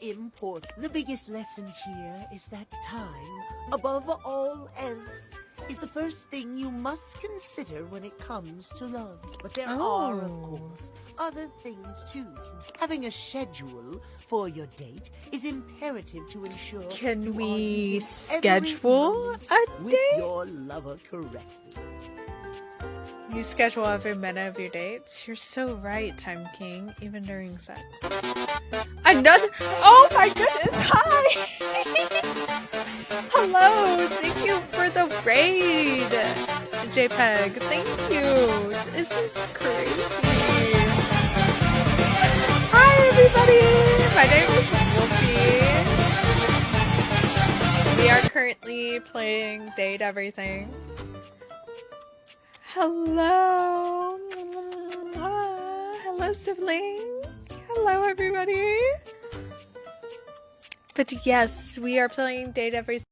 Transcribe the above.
important. The biggest lesson here is that time, above all else, is the first thing you must consider when it comes to love. But there are, of course, other things too. Having a schedule for your date is imperative to ensure Can you are we using every schedule moment a with date? your lover correctly. You schedule every minute of your dates? You're so right, Time King, even during sex. Another— oh my goodness, hi! Hello, thank you for the raid, JPEG, thank you. This is crazy. Hi everybody, my name is Wolfie. We are currently playing Date Everything. Hello. Hello, sibling. Hello, everybody. But yes, we are playing Date Everything.